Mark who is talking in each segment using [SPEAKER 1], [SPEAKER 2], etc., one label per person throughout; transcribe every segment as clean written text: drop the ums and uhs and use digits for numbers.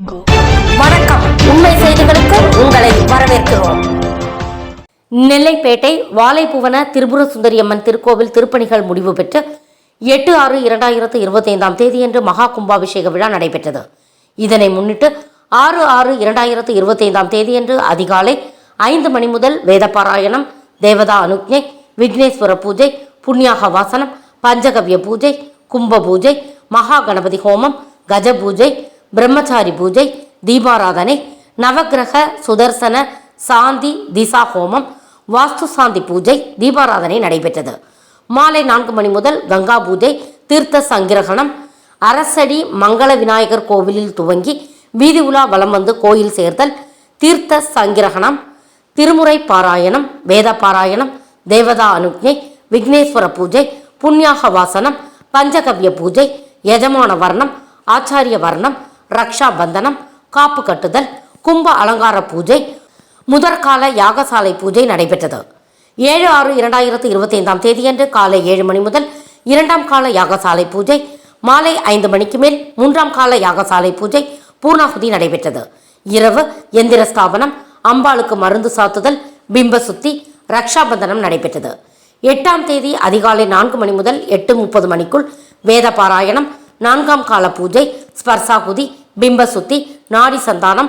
[SPEAKER 1] வணக்கம். உண்மை செய்திகளுக்கு உங்களை வரவேற்கிறோம். நெல்லைப்பேட்டை வாழைப்புவன திரிபுர சுந்தரியம்மன் திருக்கோவில் திருப்பணிகள் முடிவு பெற்று 8/6/2025 தேதியன்று மகா கும்பாபிஷேக விழா நடைபெற்றது. இதனை முன்னிட்டு 6/6/2025 தேதியன்று அதிகாலை 5 மணி முதல் வேதபாராயணம், தேவதா அனுக்ஞை, விக்னேஸ்வர பூஜை, புண்ணியாக வாசனம், பஞ்சகவ்ய பூஜை, கும்ப பூஜை, மகா கணபதி ஹோமம், கஜ பூஜை, பிரம்மச்சாரி பூஜை, தீபாராதனை, நவகிரக சுதர்சன சாந்தி திசா ஹோமம், வாஸ்து சாந்தி பூஜை, தீபாராதனை நடைபெற்றது. மாலை 4 மணி முதல் கங்கா பூஜை, தீர்த்த சங்கிரகணம், அரசடி மங்கள விநாயகர் கோவிலில் துவங்கி வீதி உலா வலம் வந்து கோயில் சேர்த்தல், தீர்த்த சங்கிரகணம், திருமுறை பாராயணம், வேத பாராயணம், தேவதா அனுக்ஞை, விக்னேஸ்வர பூஜை, புண்ணியாக வாசனம், பஞ்சகவ்ய பூஜை, யஜமான வர்ணம், ஆச்சாரிய வர்ணம், ரக்ஷா பந்தனம், காப்பு கட்டுதல், கும்ப அலங்கார பூஜை, முதற்கால யாகசாலை பூஜை நடைபெற்றது. 7/6/2025 தேதியன்று காலை 7 மணி முதல் 2ஆம் கால யாகசாலை பூஜை, மாலை 5 மணிக்கு மேல் 3ஆம் கால யாகசாலை பூஜை பூர்ணாகுதி நடைபெற்றது. இரவு எந்திர ஸ்தாபனம், அம்பாளுக்கு மருந்து சாத்துதல், பிம்ப சுத்தி, ரக்ஷாபந்தனம் நடைபெற்றது. 8ஆம் தேதி அதிகாலை 4 மணி முதல் 8:30 மணிக்குள் வேத பாராயணம், 4ஆம் கால பூஜை, ஸ்பர்சாகுதி, பிம்ப சுத்தி, நாடி சந்தானம்,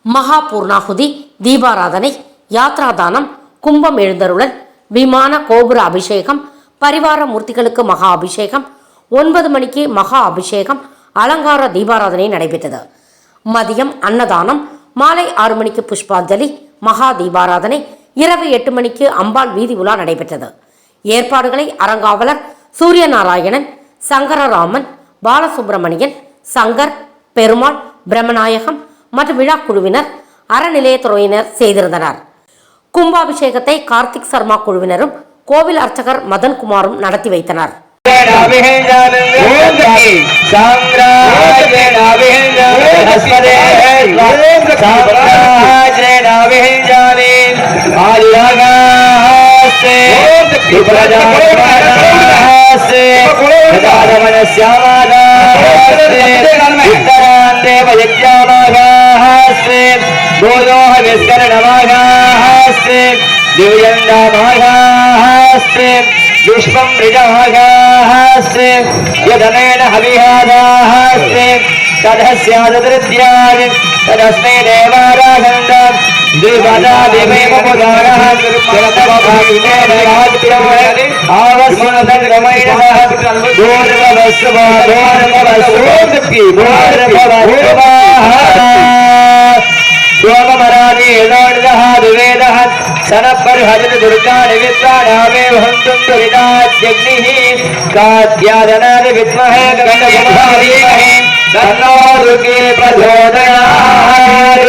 [SPEAKER 1] மகா பூர்ணாகுதி, தீபாராதனை, யாத்ராதானம், கும்பம் எழுந்தருளல், விமான கோபுர அபிஷேகம், பரிவார மூர்த்திகளுக்கு மகா அபிஷேகம், 9 மணிக்கு மகா அபிஷேகம், அலங்கார தீபாராதனை நடைபெற்றது. மதியம் அன்னதானம், மாலை 6 மணிக்கு புஷ்பாஞ்சலி, மகா தீபாராதனை, இரவு 8 மணிக்கு அம்பாள் வீதி உலா நடைபெற்றது. ஏற்பாடுகளை அரங்காவலர் சூரியநாராயணன், சங்கரராமன், பாலசுப்பிரமணியன், சங்கர், பெருமாள், பிரம்மநாயகம் மற்றும் விழா குழுவினர், அறநிலையத்துறையினர் செய்திருந்தனர். கும்பாபிஷேகத்தை கார்த்திக் சர்மா குழுவினரும் கோவில் அர்ச்சகர் மதன்குமாரும் நடத்தி வைத்தனர்.
[SPEAKER 2] विश्वं ऋजमाघास्ते यदनेन हविहादास्ते तदस्यादृत्यानि तदस्मै देवाराधनं द्विपदा दिवैमपुदारः आवस्मनसङ्गमैनः सोमराजेदः दुवेदः सनपर्हजत दुर्गाणि विद्वानामे वहन्तुं दुरिताज्ञग्निः कात्यायनानि विद्महे गणपतिमहे तन्नो दुर्गे प्रचोदयात्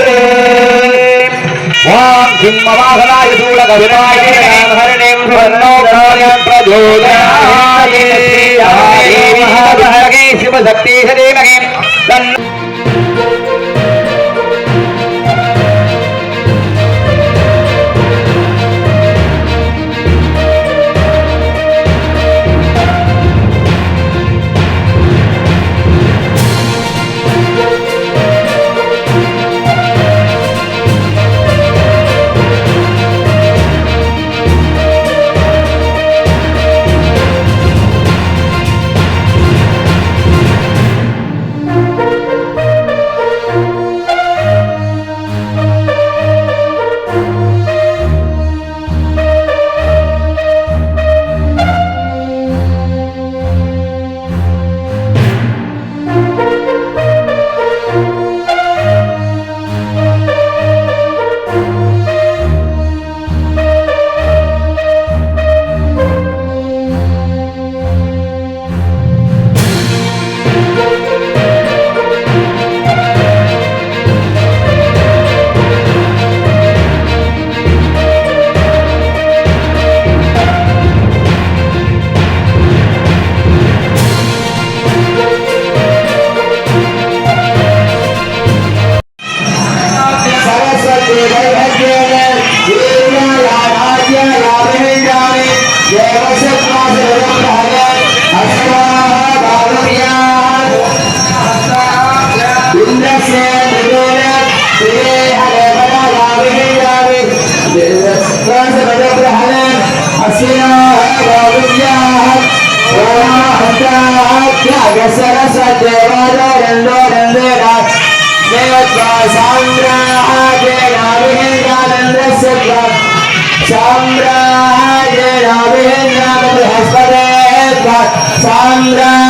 [SPEAKER 2] ॐ सिंहवाहनाय शूलकविनाय हरणिं तन्नो कार्यं प्रचोदयात् महाभगे शिवशक्तिः देवगे तन्नो Samraj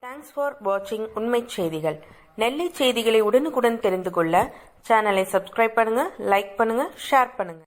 [SPEAKER 3] தேங்க்ஸ் ஃபார் வாட்சிங் உண்மை செய்திகள். நெல்லை செய்திகளை உடனுக்குடன் தெரிந்து கொள்ள சேனலை சப்ஸ்கிரைப் பண்ணுங்க, லைக் பண்ணுங்க, ஷேர் பண்ணுங்க.